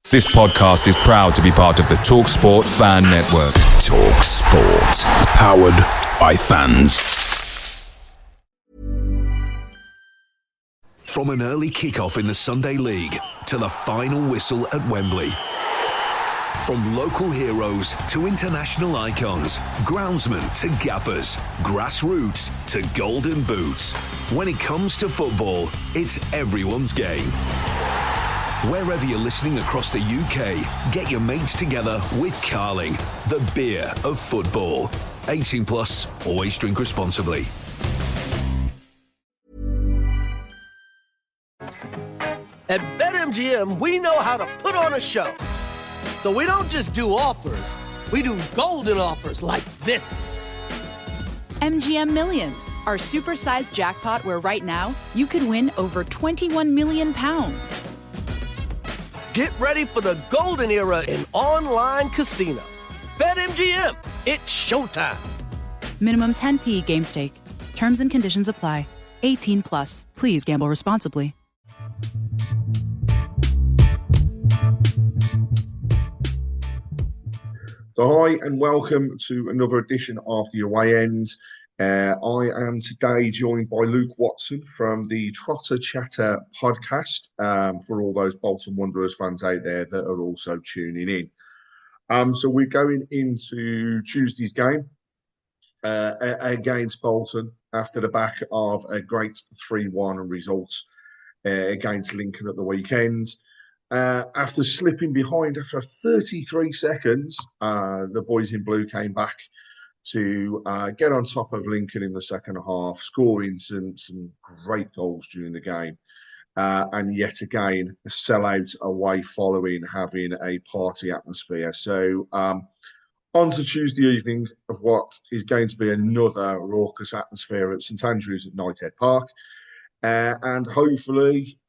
This podcast is proud to be part of the TalkSport Fan Network. TalkSport. Powered by fans. From an early kickoff in the Sunday League to the final whistle at Wembley. From local heroes to international icons, groundsmen to gaffers, grassroots to golden boots. When it comes to football, it's everyone's game. Wherever you're listening across the UK, get your mates together with Carling, the beer of football. 18 plus, always drink responsibly. At BetMGM, we know how to put on a show. So we don't just do offers, we do golden offers like this. MGM Millions, our supersized jackpot where right now you could win over £21 million. Get ready for the golden era in online casino. BetMGM, it's showtime. Minimum 10p game stake. Terms and conditions apply. 18 plus. Please gamble responsibly. So hi and welcome to another edition of the Away End. I am today joined by Luke Watson from the Trotter Chatter Potcast, for all those Bolton Wanderers fans out there that are also tuning in. So we're going into Tuesday's game against Bolton after the back of a great 3-1 result against Lincoln at the weekend. After slipping behind after 33 seconds, the boys in blue came back to get on top of Lincoln in the second half, scoring some great goals during the game. And yet again, a sellout away following having a party atmosphere. So on to Tuesday evening of what is going to be another raucous atmosphere at St Andrews at Knighthead Park. And hopefully,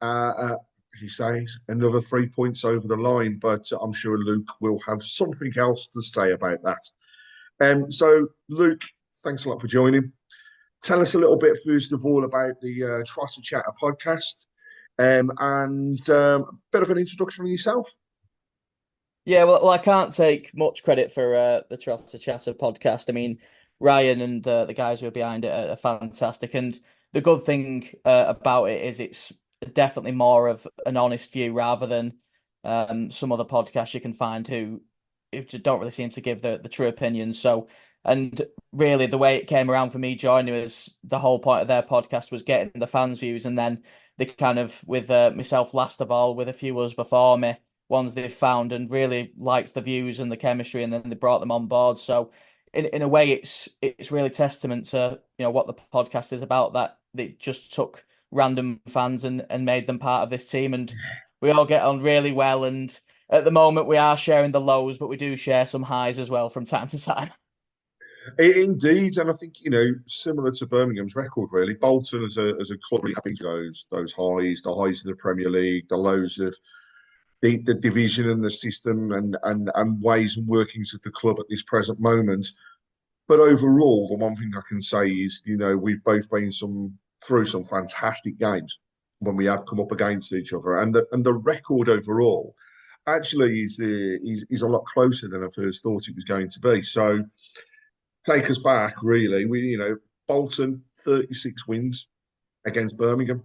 he says, another 3 points over the line. But I'm sure Luke will have something else to say about that. So, Luke, thanks a lot for joining. Tell us a little bit, first of all, about the Trotter Chatter podcast and a bit of an introduction on yourself. Yeah, well, I can't take much credit for the Trotter Chatter podcast. I mean, Ryan and the guys who are behind it are fantastic. And the good thing about it is it's definitely more of an honest view rather than some other podcasts you can find who don't really seem to give the true opinion. So, and really the way it came around for me joining was the whole point of their podcast was getting the fans' views, and then they kind of, with myself last of all, with a few others before me, ones they've found and really liked the views and the chemistry, and then they brought them on board. So in a way it's really testament to, you know, what the podcast is about, that they just took random fans and made them part of this team, and we all get on really well. And at the moment, we are sharing the lows, but we do share some highs as well from time to time. Indeed, and I think, you know, similar to Birmingham's record, really, Bolton as a club really having those highs, the highs of the Premier League, the lows of the division and the system and ways and workings of the club at this present moment. But overall, the one thing I can say is, you know, we've both been through some fantastic games when we have come up against each other, and the record overall actually is a lot closer than I first thought it was going to be. So take us back, really. Bolton 36 wins against Birmingham.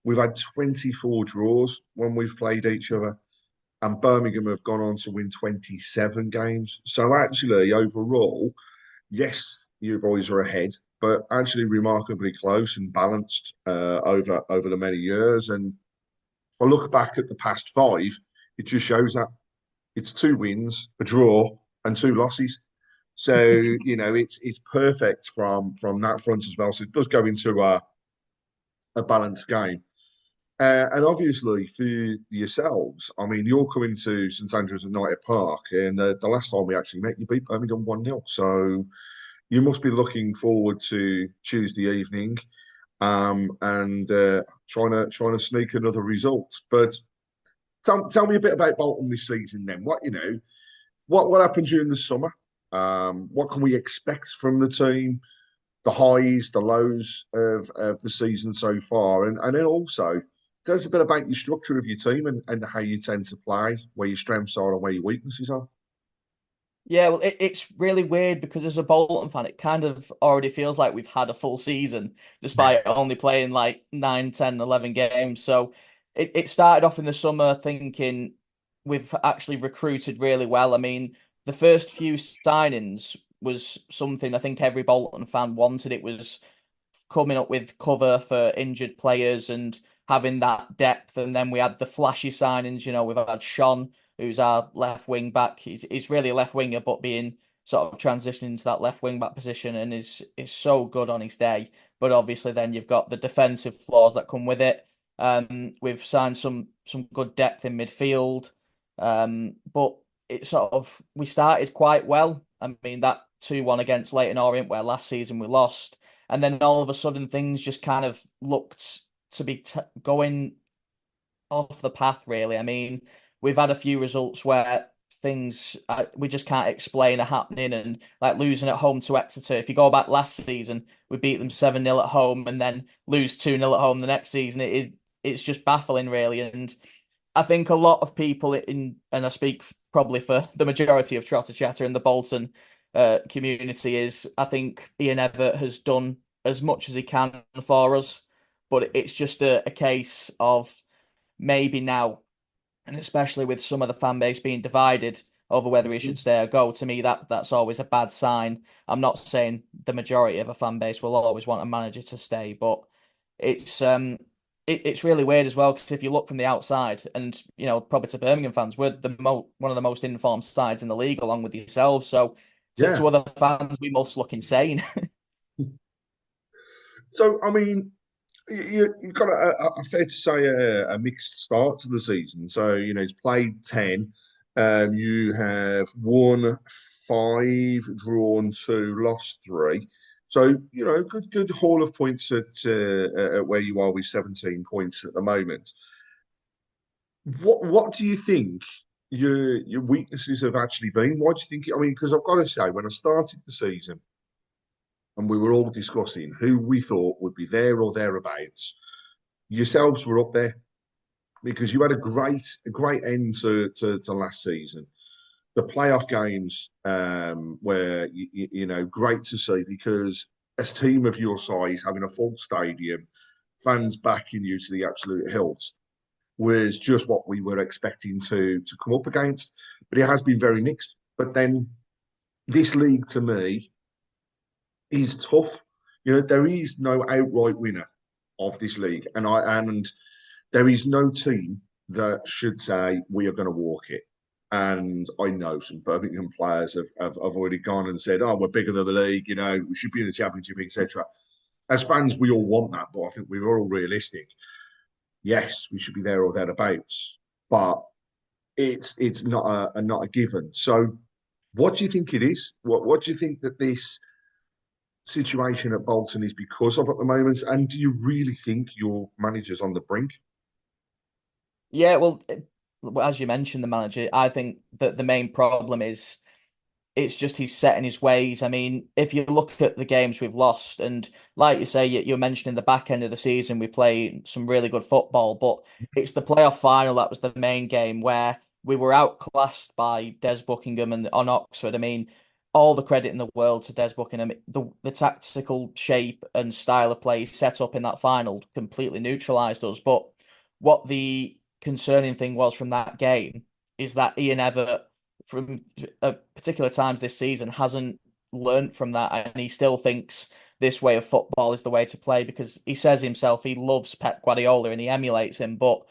We've had 24 draws when we've played each other, and Birmingham have gone on to win 27 games. So actually, overall, yes, you boys are ahead, but actually remarkably close and balanced over the many years. And I look back at the past 5, it just shows that it's 2 wins, a draw, and 2 losses. So, you know, it's perfect from that front as well. So it does go into a balanced game. And obviously for yourselves, I mean, you're coming to St Andrews at Knighthead Park, and the last time we actually met, you beat Birmingham 1-0. So you must be looking forward to Tuesday evening and trying to sneak another result. But tell me a bit about Bolton this season then. What happened during the summer? What can we expect from the team? The highs, the lows of the season so far, and then also tell us a bit about your structure of your team and how you tend to play, where your strengths are and where your weaknesses are. Yeah, well, it's really weird because as a Bolton fan, it kind of already feels like we've had a full season despite only playing like 9, 10, 11 games. So it started off in the summer thinking we've actually recruited really well. I mean, the first few signings was something I think every Bolton fan wanted. It was coming up with cover for injured players and having that depth. And then we had the flashy signings. We've had Sean, who's our left wing back. He's really a left winger, but being sort of transitioning to that left wing back position and is so good on his day. But obviously, then you've got the defensive flaws that come with it. We've signed some good depth in midfield, but we started quite well. I mean that 2-1 against Leyton Orient, where last season we lost, and then all of a sudden things just kind of looked to be going off the path. Really, I mean we've had a few results where things we just can't explain are happening, and like losing at home to Exeter. If you go back last season, we beat them 7-0 at home and then lose 2-0 at home the next season. It's just baffling, really. And I think a lot of people and I speak probably for the majority of Trotter Chatter in the Bolton community, is I think Ian Evatt has done as much as he can for us, but it's just a case of maybe now, and especially with some of the fan base being divided over whether he should stay or go. To me, that's always a bad sign. I'm not saying the majority of a fan base will always want a manager to stay, but it's really weird as well, because if you look from the outside, and probably to Birmingham fans, we're one of the most informed sides in the league, along with yourselves. So to other fans, we must look insane. So, I mean, you've got a fair to say a mixed start to the season. So, he's played 10. You have won 5, drawn 2, lost 3. So, good haul of points at where you are with 17 points at the moment. What do you think your weaknesses have actually been? Why do you think? I mean, because I've got to say, when I started the season, and we were all discussing who we thought would be there or thereabouts, yourselves were up there because you had a great end to last season. The playoff games were great to see, because a team of your size having a full stadium, fans backing you to the absolute hilt, was just what we were expecting to come up against. But it has been very mixed. But then this league, to me, is tough. There is no outright winner of this league, and there is no team that should say we are going to walk it. And I know some Birmingham players have already gone and said, "Oh, we're bigger than the league. We should be in the Championship, etc." As fans, we all want that, but I think we're all realistic. Yes, we should be there or thereabouts, but it's not a given. So, what do you think it is? What do you think that this situation at Bolton is because of at the moment? And do you really think your manager's on the brink? Yeah, well, as you mentioned, the manager, I think that the main problem is it's just he's set in his ways. I mean, if you look at the games we've lost, and like you say, you're mentioning the back end of the season, we play some really good football, but it's the playoff final that was the main game where we were outclassed by Des Buckingham and on Oxford. I mean, all the credit in the world to Des Buckingham. The tactical shape and style of play set up in that final completely neutralised us. But what the concerning thing was from that game is that Ian Evatt, from particular times this season, hasn't learnt from that, and he still thinks this way of football is the way to play, because he says himself he loves Pep Guardiola and he emulates him, but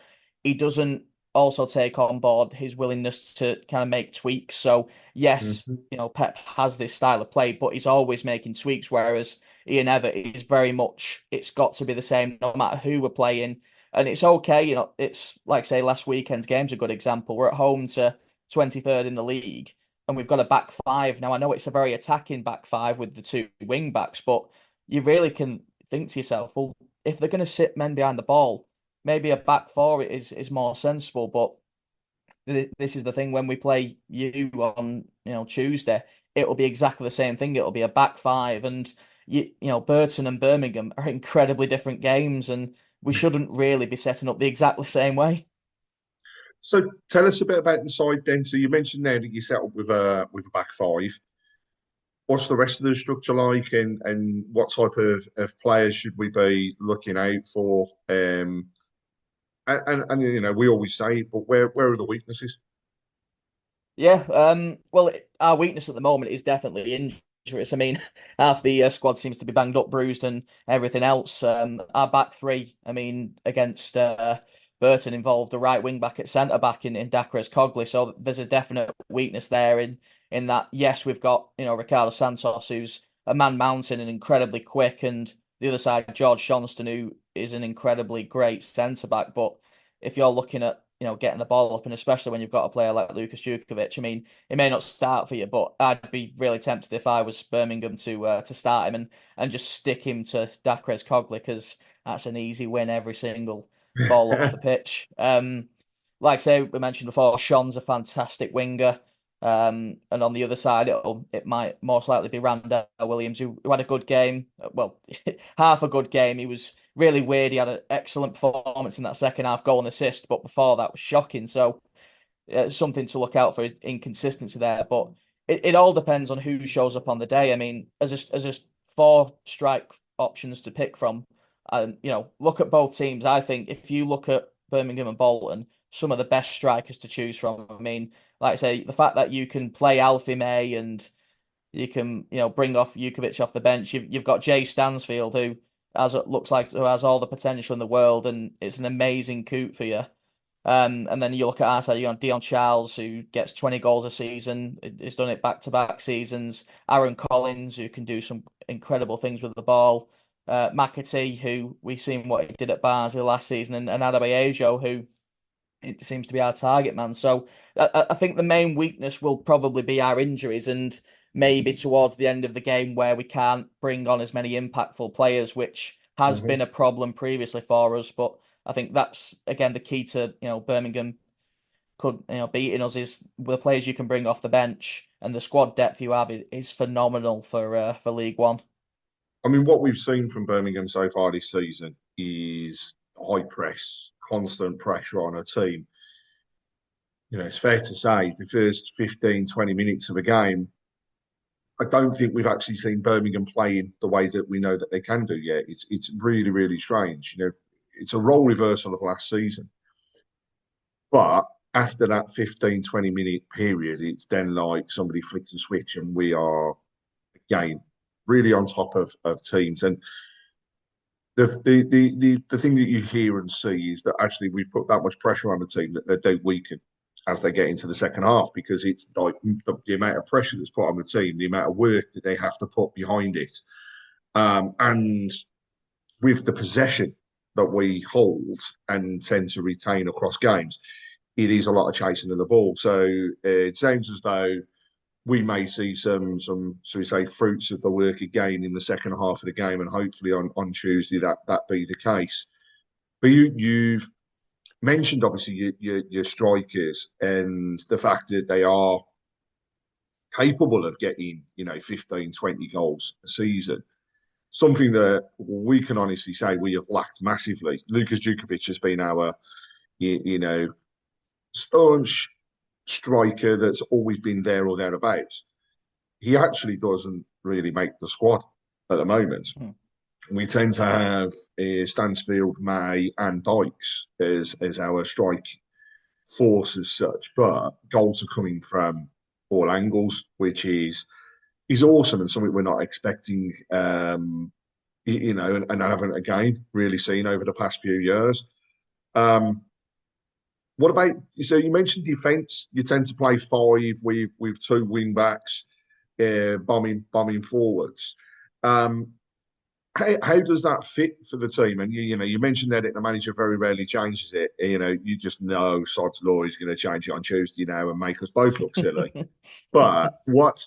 he doesn't also take on board his willingness to kind of make tweaks. So yes, Pep has this style of play, but he's always making tweaks, whereas Ian Evatt is very much, it's got to be the same no matter who we're playing. And it's okay, it's like, say, last weekend's game's a good example. We're at home to 23rd in the league, and we've got a back five. Now, I know it's a very attacking back five with the 2 wing backs, but you really can think to yourself, well, if they're going to sit men behind the ball, maybe a back 4 is more sensible. But this is the thing, when we play you on Tuesday, it'll be exactly the same thing. It'll be a back 5, and Burton and Birmingham are incredibly different games, and we shouldn't really be setting up the exactly same way. So tell us a bit about the side then. So you mentioned there that you set up with a back five. What's the rest of the structure like, and what type of players should we be looking out for? And you know, we always say, but where are the weaknesses? Yeah, well, our weakness at the moment is definitely injuries. I mean, half the squad seems to be banged up, bruised, and everything else. Our back three, I mean, against Burton involved a right wing back at centre back in Dacres Cogley, so there's a definite weakness there in that. Yes, we've got Ricardo Santos, who's a man mountain and incredibly quick, and the other side George Johnston, who is an incredibly great centre back. But if you're looking at getting the ball up, and especially when you've got a player like Lucas Jukovic, I mean, it may not start for you, but I'd be really tempted if I was Birmingham to start him and just stick him to Dacres Cogley, because that's an easy win every single ball up the pitch. Like I say, we mentioned before, Sean's a fantastic winger. And on the other side, it might most likely be Randall Williams, who had a good game. Well, half a good game. He was really weird. He had an excellent performance in that second half, goal and assist, but before that was shocking. So something to look out for, inconsistency there. But it all depends on who shows up on the day. I mean, as a four strike options to pick from, and look at both teams. I think if you look at Birmingham and Bolton, some of the best strikers to choose from. I mean, like I say, the fact that you can play Alfie May and you can, bring off Jukovic off the bench. You've got Jay Stansfield, who looks like who has all the potential in the world, and it's an amazing coup for you. And then you look at our side, you got Dion Charles, who gets 20 goals a season. He's done it back-to-back seasons. Aaron Collins, who can do some incredible things with the ball. McAtee, who we've seen what he did at Barnsley last season, and Adebayo, who it seems to be our target man. So I think the main weakness will probably be our injuries, and maybe towards the end of the game where we can't bring on as many impactful players, which has been a problem previously for us. But I think that's again the key to Birmingham could beating us is the players you can bring off the bench, and the squad depth you have is phenomenal for League One. I mean, what we've seen from Birmingham so far this season is high press, constant pressure on a team. It's fair to say the first 15, 20 minutes of a game, I don't think we've actually seen Birmingham playing the way that we know that they can do yet. It's really, really strange. It's a role reversal of last season. But after that 15, 20-minute period, it's then like somebody flicks a switch and we are, again, really on top of teams. And the thing that you hear and see is that actually we've put that much pressure on the team that they weaken as they get into the second half, because it's like the amount of pressure that's put on the team, the amount of work that they have to put behind it. And with the possession that we hold and tend to retain across games, it is a lot of chasing of the ball. So it sounds as though we may see some so we say, fruits of the work again in the second half of the game, and hopefully on Tuesday that be the case. But you've mentioned obviously your strikers and the fact that they are capable of getting 15, 20 goals a season. Something that we can honestly say we have lacked massively. Lucas Jukovic has been our staunch striker that's always been there or thereabouts. He actually doesn't really make the squad at the moment. We tend to have Stansfield, May, and Dykes as our strike force as such, but goals are coming from all angles, which is awesome and something we're not expecting. And haven't again really seen over the past few years. What about, so you mentioned defence? You tend to play five with two wing backs, bombing forwards. How does that fit for the team? And you mentioned that the manager very rarely changes it. You just know Sod's Law is going to change it on Tuesday now and make us both look silly. But what's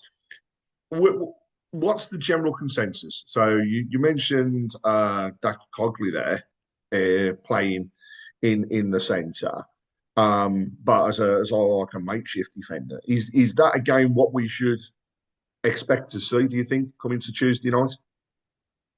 the general consensus? So you mentioned Dak Cogley there playing in the centre. But as like a makeshift defender, is that again what we should expect to see? Do you think coming to Tuesday night?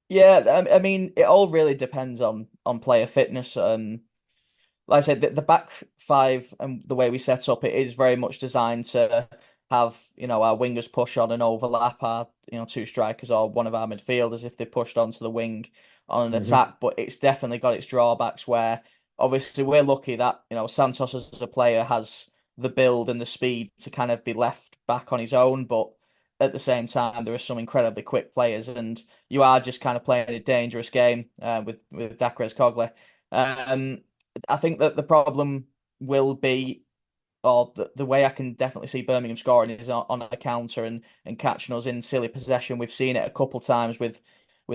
Yeah, I mean, it all really depends on player fitness. Like I said, the back five and the way we set up, it is very much designed to have, our wingers push on and overlap our, two strikers or one of our midfielders if they pushed onto the wing on an attack. But it's definitely got its drawbacks where obviously we're lucky that, Santos as a player has the build and the speed to kind of be left back on his own. But at the same time, there are some incredibly quick players, and you are just kind of playing a dangerous game with Dakres Cogley. I think that the problem will be, or the way I can definitely see Birmingham scoring is on a counter and catching us in silly possession. We've seen it a couple of times with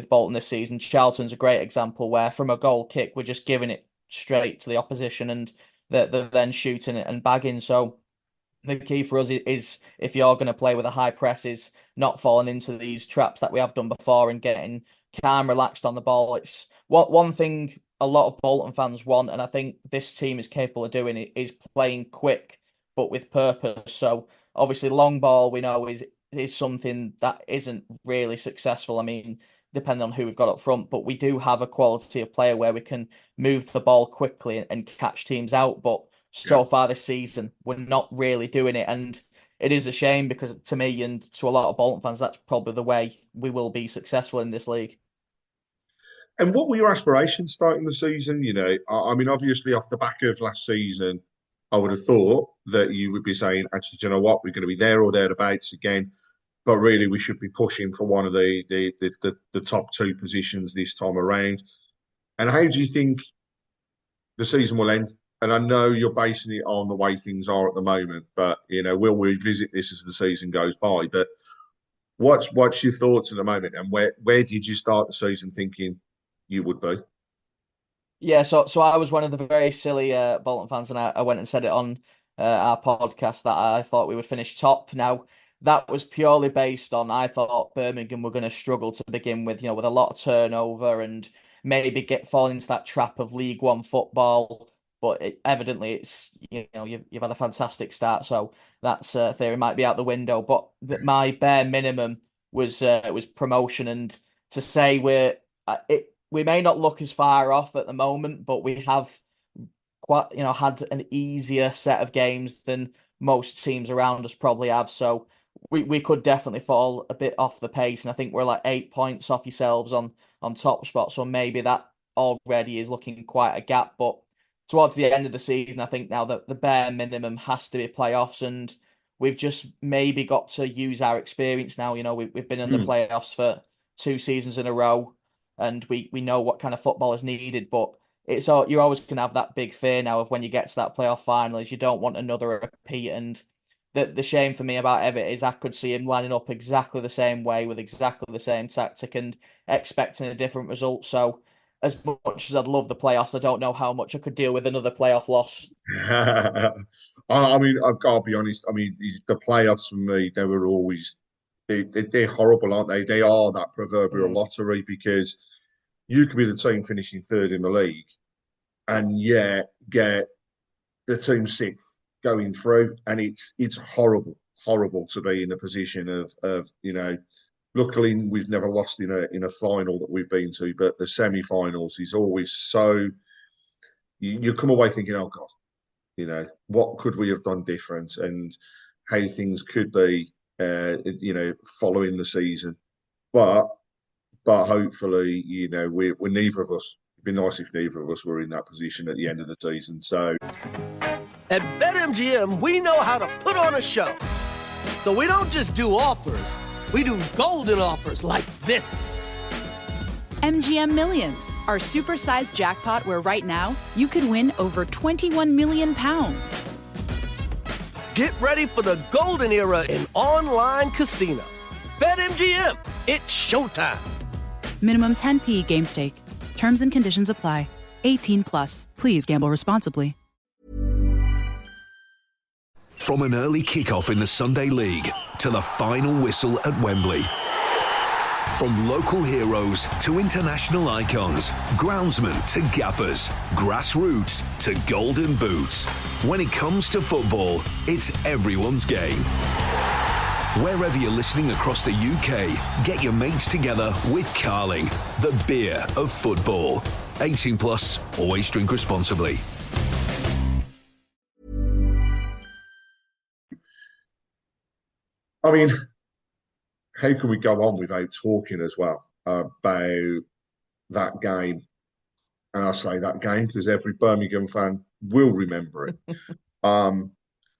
Bolton this season. Charlton's a great example where from a goal kick, we're just giving it straight to the opposition and they're then shooting it and bagging. So the key for us is if you're going to play with a high press, is not falling into these traps that we have done before and getting calm, relaxed on the ball. It's one thing a lot of Bolton fans want, and I think this team is capable of doing it, is playing quick but with purpose. So obviously long ball we know is something that isn't really successful. I mean, depending on who we've got up front, but we do have a quality of player where we can move the ball quickly and catch teams out. But so far this season, we're not really doing it. And it is a shame because to me and to a lot of Bolton fans, that's probably the way we will be successful in this league. And what were your aspirations starting the season? I mean, obviously off the back of last season, I would have thought that you would be saying, actually, do you know what? We're going to be there or thereabouts again. But really, we should be pushing for one of the top two positions this time around. And how do you think the season will end? And I know you're basing it on the way things are at the moment, but we'll revisit this as the season goes by. But what's your thoughts at the moment, and where did you start the season thinking you would be? Yeah, so I was one of the very silly Bolton fans, and I went and said it on our podcast that I thought we would finish top. Now, that was purely based on I thought Birmingham were going to struggle to begin with, with a lot of turnover and maybe fall into that trap of League One football. But evidently, it's you've had a fantastic start, so that theory might be out the window. But my bare minimum was promotion, and to say we may not look as far off at the moment, but we have quite had an easier set of games than most teams around us probably have. So we could definitely fall a bit off the pace, and I think we're like 8 points off yourselves on top spot. So maybe that already is looking quite a gap, but towards the end of the season, I think now that the bare minimum has to be playoffs, and we've just maybe got to use our experience now. We've been in the playoffs for 2 seasons in a row, and we know what kind of football is needed. But you're always going to have that big fear now of when you get to that playoff final, is you don't want another repeat. And the shame for me about Everett is I could see him lining up exactly the same way with exactly the same tactic and expecting a different result. So as much as I'd love the playoffs, I don't know how much I could deal with another playoff loss. I mean, I've got to be honest. I mean, the playoffs for me, they were always they're horrible, aren't they? They are that proverbial lottery, because you could be the team finishing third in the league and yet get the team sixth going through, and it's horrible to be in a position of Luckily, we've never lost in a final that we've been to, but the semi-finals is always so. You come away thinking, oh God, what could we have done different, and how things could be, following the season. But hopefully, we're neither of us. It'd be nice if neither of us were in that position at the end of the season. So, at BetMGM, we know how to put on a show. So we don't just do offers. We do golden offers like this. MGM Millions, our supersized jackpot where right now you could win over £21 million. Get ready for the golden era in online casino. BetMGM, it's showtime. Minimum 10p game stake. Terms and conditions apply. 18 plus. Please gamble responsibly. From an early kickoff in the Sunday League to the final whistle at Wembley. From local heroes to international icons, groundsmen to gaffers, grassroots to golden boots. When it comes to football, it's everyone's game. Wherever you're listening across the UK, get your mates together with Carling, the beer of football. 18 plus, always drink responsibly. I mean, how can we go on without talking as well about that game? And I say that game because every Birmingham fan will remember it.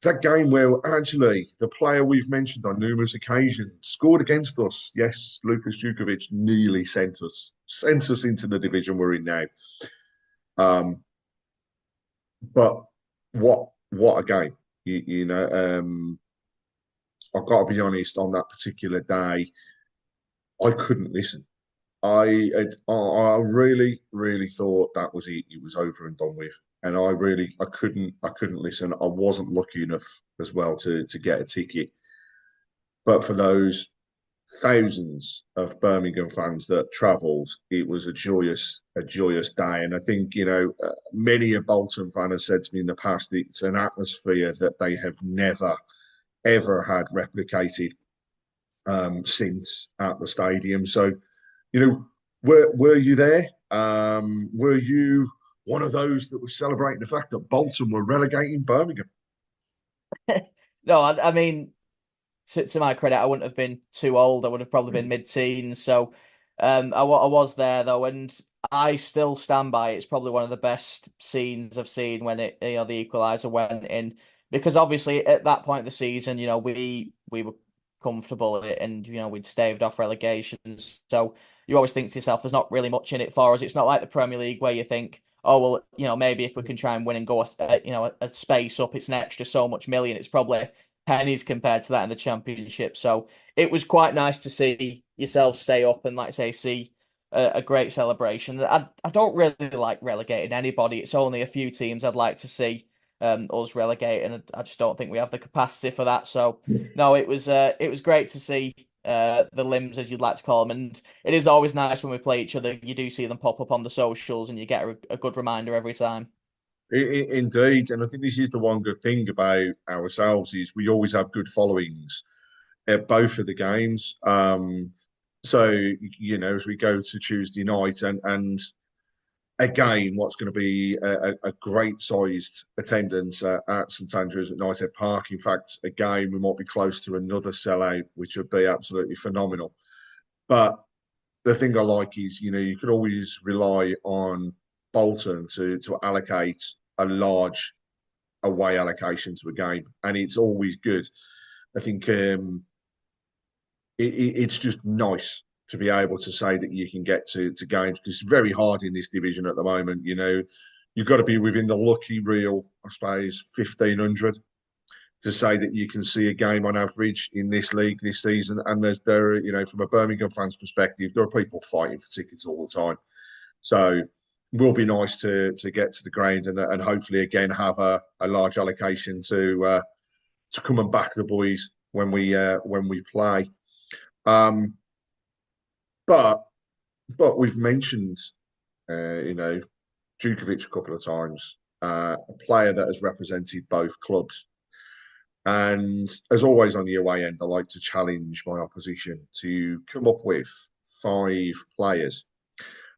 That game where actually the player we've mentioned on numerous occasions scored against us. Yes, Lukas Jukovic nearly sent us into the division we're in now. But what a game! You know, I've got to be honest. On that particular day, I couldn't listen. I really thought that was it. It was over and done with, and I couldn't listen. I wasn't lucky enough as well to get a ticket. But for those thousands of Birmingham fans that travelled, it was a joyous day. And I think many a Bolton fan has said to me in the past, it's an atmosphere that they have never ever had replicated since at the stadium. So. Were you there? Were you one of those that was celebrating the fact that Bolton were relegating Birmingham? No, I mean, to my credit, I wouldn't have been too old. I would have probably been mid-teens. So I was there, though, and I still stand by it. It's probably one of the best scenes I've seen when the equaliser went in. Because obviously, at that point of the season, we were comfortable and we'd staved off relegations. So you always think to yourself, there's not really much in it for us. It's not like the Premier League where you think, oh well, maybe if we can try and win and go a space up, it's an extra so much million. It's probably pennies compared to that in the Championship. So it was quite nice to see yourself stay up and, like I say, see a great celebration. I don't really like relegating anybody. It's only a few teams I'd like to see us relegate, and I just don't think we have the capacity for that. So no, it was great to see the limbs, as you'd like to call them, and it is always nice when we play each other. You do see them pop up on the socials, and you get a good reminder every time. Indeed, and I think this is the one good thing about ourselves is we always have good followings at both of the games. So as we go to Tuesday night and again, what's going to be a great sized attendance at St Andrews at Knighthead Park. In fact, again, we might be close to another sellout, which would be absolutely phenomenal. But the thing I like is, you can always rely on Bolton to allocate a large away allocation to a game, and it's always good. I think it's just nice to be able to say that you can get to games, because it's very hard in this division at the moment. You've got to be within the lucky real, I suppose, 1,500 to say that you can see a game on average in this league this season. And from a Birmingham fans perspective, there are people fighting for tickets all the time. So it will be nice to get to the ground and hopefully again have a large allocation to come and back the boys when we play. But we've mentioned, Jukovic a couple of times, a player that has represented both clubs. And as always on the away end, I like to challenge my opposition to come up with 5 players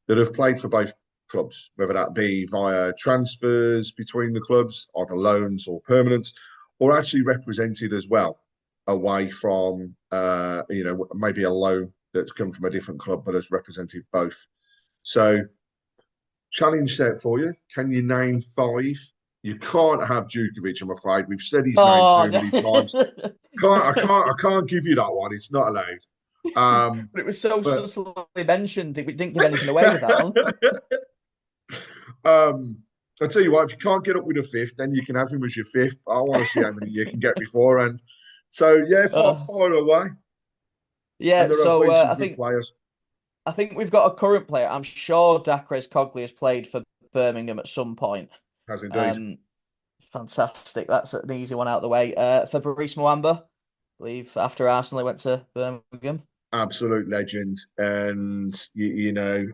that have played for both clubs, whether that be via transfers between the clubs, either loans or permanents, or actually represented as well away from, maybe a loan that's come from a different club but has represented both. So, challenge set for you. Can you name 5? You can't have Jukovic, I'm afraid. We've said his name so many times. I can't give you that one. It's not allowed. But it was so subtly mentioned. We didn't give anything away with that one. I'll tell you what, if you can't get up with a 5th, then you can have him as your 5th. I want to see how many you can get beforehand. So, yeah, far away. Yeah, so I I think we've got a current player. I'm sure Dacres Cogley has played for Birmingham at some point. Has indeed. Fantastic. That's an easy one out of the way. Fabrice Muamba, I believe after Arsenal, he went to Birmingham. Absolute legend, and I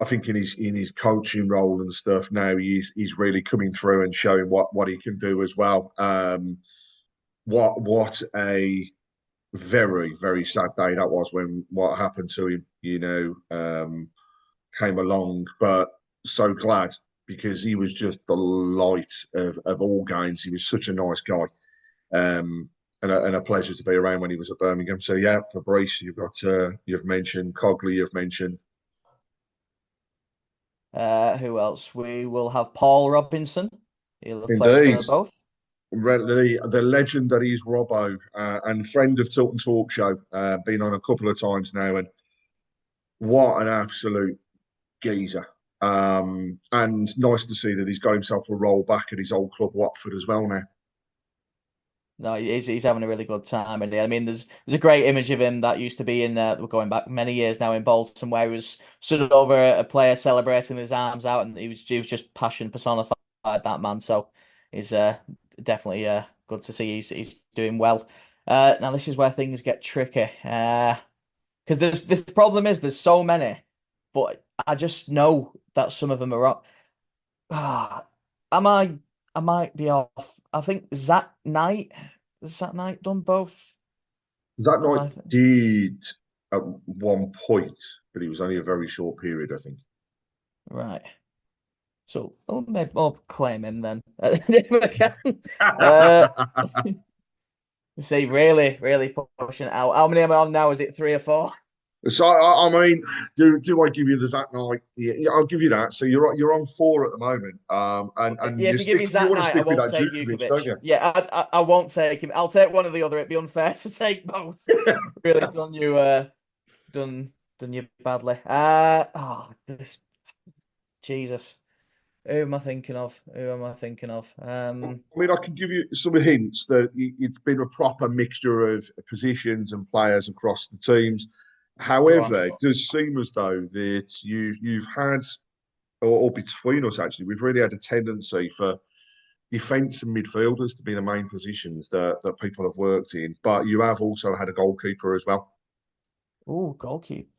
think in his coaching role and stuff now, he's really coming through and showing what he can do as well. What a very, very sad day that was when what happened to him, came along. But so glad because he was just the light of all games. He was such a nice guy. And a pleasure to be around when he was at Birmingham. So yeah, Fabrice, you've mentioned Cogley, you've mentioned. Who else? We will have Paul Robinson. He'll have played Indeed. for both. The legend that is Robbo, and friend of Tilton Talk Show, been on a couple of times now, and what an absolute geezer. And nice to see that he's got himself a role back at his old club Watford as well now. No, he's having a really good time, and I mean, there's a great image of him that used to be in. We're going back many years now in Bolton, where he was stood over a player celebrating with his arms out, and he was just passion personified, that man. So he's definitely good to see he's doing well. Now this is where things get tricky, because this problem is there's so many, but I just know that some of them are wrong. I might be off. I think Zach Knight. Has Zach Knight done both? Zach Knight did at one point, but it was only a very short period, I think. Right. So maybe I'll claim him then. If I can. See, really, really pushing it out. How many am I on now? Is it 3 or 4? So I mean, do I give you the Zach Knight? Yeah, I'll give you that. So you're on 4 at the moment. And yeah, if you give me Zach Knight, I won't take Jukovic, don't you? Yeah, I won't take him. I'll take one or the other. It'd be unfair to take both. Really done you badly. This Jesus. Who am I thinking of? I mean, I can give you some hints that it's been a proper mixture of positions and players across the teams. However, it does seem as though that you've had, or between us actually, we've really had a tendency for defence and midfielders to be the main positions that people have worked in. But you have also had a goalkeeper as well. Oh, goalkeeper.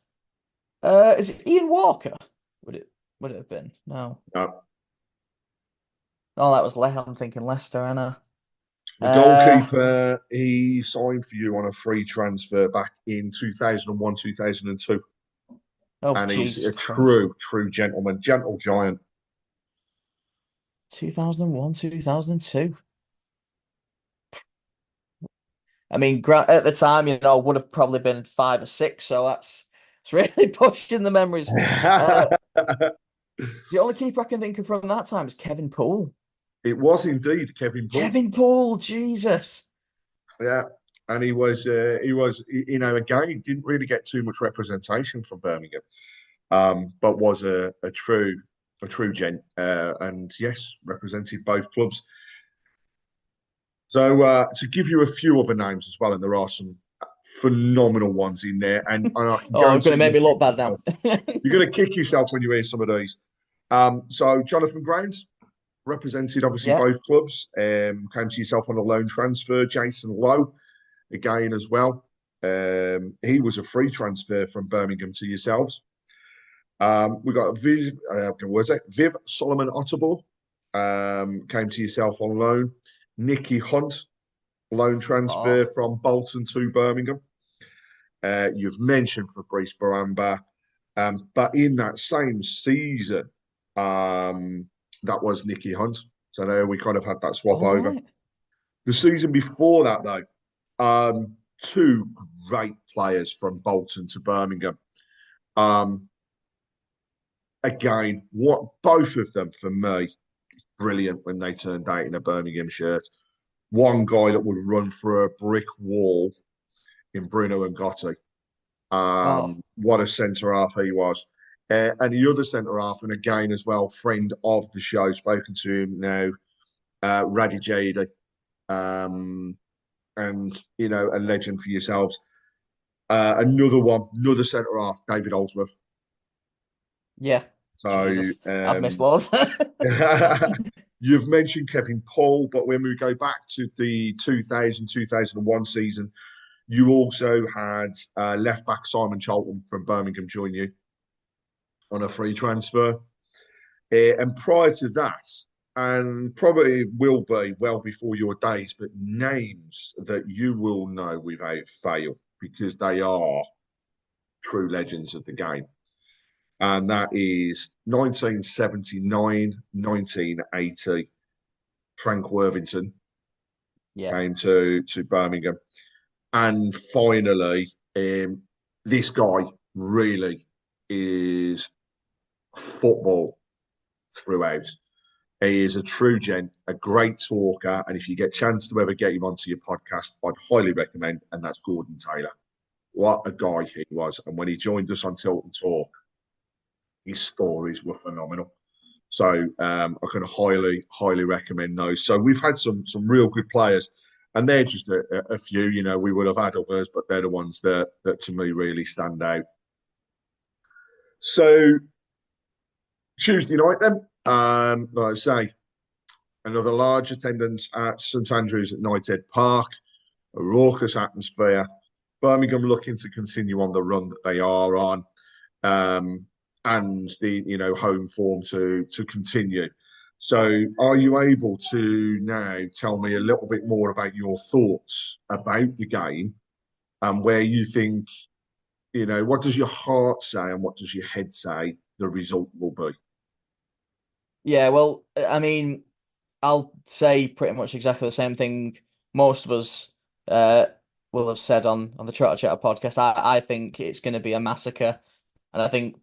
Is it Ian Walker? Would it have been? No. No. Oh, that was I'm thinking Leicester, Anna. The goalkeeper, he signed for you on a free transfer back in 2001, 2002. Oh, and Jesus he's a Christ. true gentleman, gentle giant. 2001, 2002. I mean, at the time, would have probably been 5 or 6, so it's really pushing the memories. The only keeper I can think of from that time is Kevin Poole. It was indeed Kevin Poole. Kevin Poole, Jesus. Yeah, and he was, again, didn't really get too much representation from Birmingham, but was a true gent, and yes, represented both clubs. So to give you a few other names as well, and there are some phenomenal ones in there, and I can I'm going to make me look bad now. You're going to kick yourself when you hear some of these. So Jonathan Grimes represented obviously both clubs. Came to yourself on a loan transfer. Jason Lowe, again as well. He was a free transfer from Birmingham to yourselves. We got Viv Solomon Otterbourne, came to yourself on loan. Nicky Hunt, loan transfer from Bolton to Birmingham. You've mentioned Fabrice Baramba, but in that same season, that was Nicky Hunt. So there we kind of had that swap over. Right. The season before that, though, 2 great players from Bolton to Birmingham. Again, both of them for me, brilliant when they turned out in a Birmingham shirt. One guy that would run through a brick wall in Bruno and Gotti. What a centre half he was. And the other centre half, and again as well, friend of the show, spoken to him now, Radi Jady, and a legend for yourselves. Another centre half, David Oldsworth. Yeah. So I've missed loads. You've mentioned Kevin Poole, but when we go back to the 2000-2001 season, you also had left back Simon Charlton from Birmingham join you on a free transfer. And prior to that, and probably will be well before your days, but names that you will know without fail because they are true legends of the game. And that is 1979, 1980. Frank Worthington Yeah. came to Birmingham. And finally, this guy really is football throughout. He is a true gent, a great talker, and if you get a chance to ever get him onto your podcast, I'd highly recommend, and that's Gordon Taylor. What a guy he was. And when he joined us on Tilton Talk, his stories were phenomenal. So I can highly recommend those. So we've had some real good players, and they're just a few. You know, we would have had others, but they're the ones that to me really stand out. So Tuesday night, then, like I say, another large attendance at St Andrews at Knighthead Park, a raucous atmosphere. Birmingham looking to continue on the run that they are on, and the home form to continue. So, are you able to now tell me a little bit more about your thoughts about the game and where you think, what does your heart say and what does your head say the result will be? Yeah, well, I mean, I'll say pretty much exactly the same thing most of us will have said on the Trotter Chatter podcast. I think it's going to be a massacre, and I think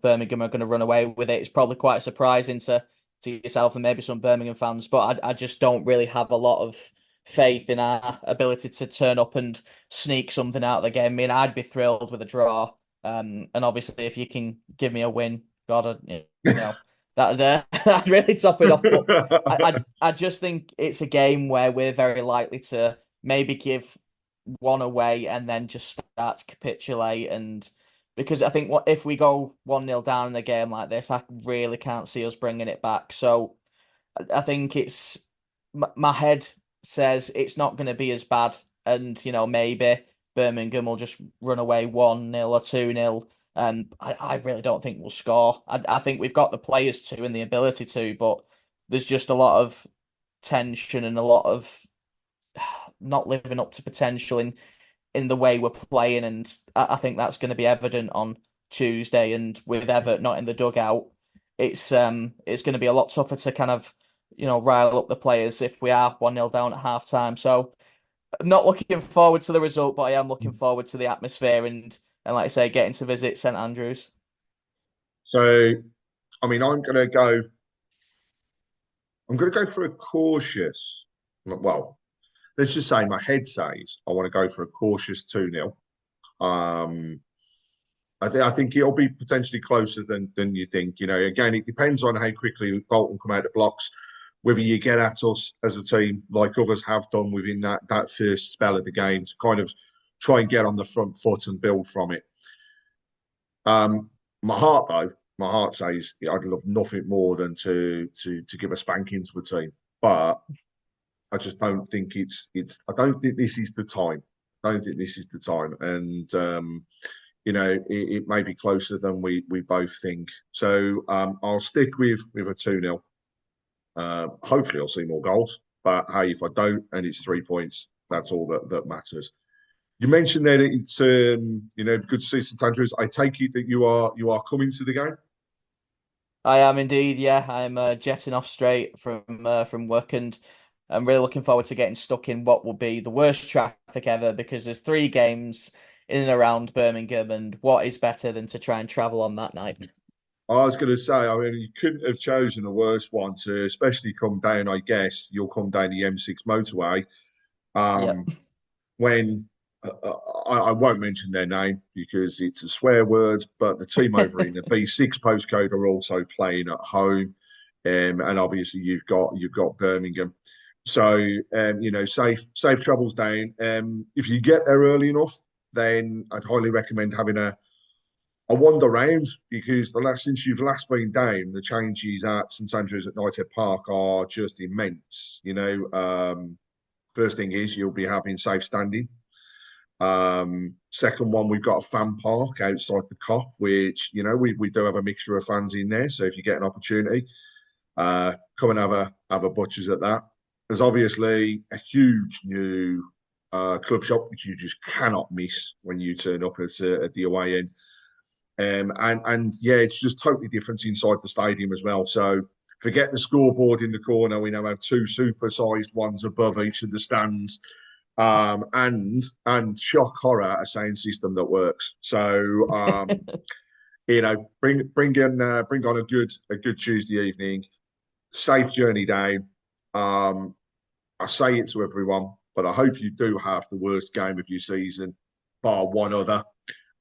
Birmingham are going to run away with it. It's probably quite surprising to yourself and maybe some Birmingham fans, but I just don't really have a lot of faith in our ability to turn up and sneak something out of the game. I mean, I'd be thrilled with a draw, and obviously if you can give me a win, God, that'd really top it off. But I just think it's a game where we're very likely to maybe give one away and then just start to capitulate. And because I think if we go 1-0 down in a game like this, I really can't see us bringing it back. So I think it's my head says it's not going to be as bad, and maybe Birmingham will just run away 1-0 or 2-0. I really don't think we'll score. I think we've got the players to and the ability to, but there's just a lot of tension and a lot of not living up to potential in the way we're playing, and I think that's going to be evident on Tuesday. And with Everett not in the dugout, it's going to be a lot tougher to kind of rile up the players if we are 1-0 down at half time. So I'm not looking forward to the result, but I am looking forward to the atmosphere and like I say, getting to visit St Andrews. So, I mean, I'm going to go for a cautious. Well, let's just say my head says I want to go for a cautious 2-0. I think it'll be potentially closer than you think. Again, it depends on how quickly Bolton come out of blocks, whether you get at us as a team like others have done within that first spell of the game to kind of try and get on the front foot and build from it. My heart says I'd love nothing more than to give a spanking to a team, but I just don't think I don't think this is the time. I don't think this is the time, and it may be closer than we both think. So I'll stick with a 2-0. Hopefully, I'll see more goals. But hey, if I don't, and it's 3 points, that's all that matters. You mentioned there that it's good to see St Andrews. I take it that you are coming to the game. I am indeed. Yeah, I'm jetting off straight from work, and I'm really looking forward to getting stuck in what will be the worst traffic ever, because there's 3 games in and around Birmingham, and what is better than to try and travel on that night? I was going to say, I mean, you couldn't have chosen a worse one to especially come down. I guess you'll come down the M6 motorway. Yep. When I won't mention their name because it's a swear word, but the team over in the B6 postcode are also playing at home, and obviously you've got Birmingham. So safe travels down. If you get there early enough, then I'd highly recommend having a wander round, because since you've last been down, the changes at St Andrews at Knighthead Park are just immense. First thing is you'll be having safe standing. Second one, we've got a fan park outside the Cop, which we do have a mixture of fans in there. So if you get an opportunity, Come and have a butcher's at that. There's obviously a huge new club shop which you just cannot miss when you turn up at the away end. And yeah, it's just totally different inside the stadium as well. So forget the scoreboard in the corner. We now have 2 super-sized ones above each of the stands. And shock horror, a sound system that works. So you know, bring on a good Tuesday evening. Safe journey down. I say it to everyone, but I hope you do have the worst game of your season, bar one other,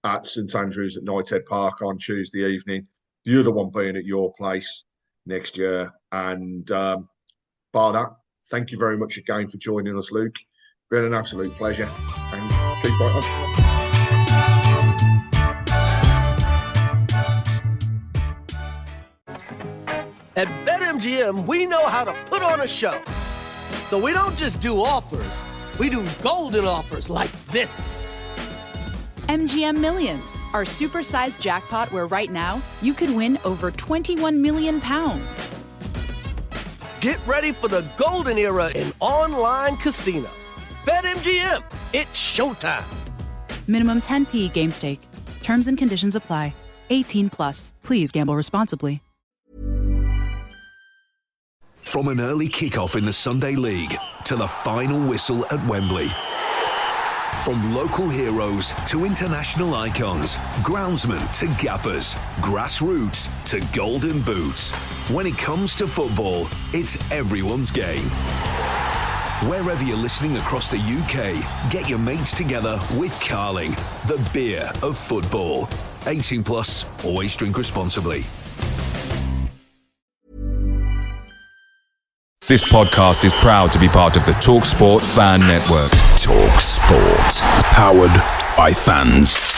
at St Andrews at Knighthead Park on Tuesday evening. The other one being at your place next year. And bar that, thank you very much again for joining us, Luke. Been an absolute pleasure. And keep right on. At BetMGM, we know how to put on a show. So we don't just do offers, we do golden offers like this. MGM Millions, our supersized jackpot where right now you could win over £21 million. Get ready for the golden era in online casino. BetMGM, it's showtime. Minimum 10p game stake. Terms and conditions apply. 18 plus. Please gamble responsibly. From an early kickoff in the Sunday League to the final whistle at Wembley. From local heroes to international icons, groundsmen to gaffers, grassroots to golden boots. When it comes to football, it's everyone's game. Wherever you're listening across the UK, get your mates together with Carling, the beer of football. 18 plus, always drink responsibly. This podcast is proud to be part of the TalkSport Fan Network. TalkSport. Powered by fans.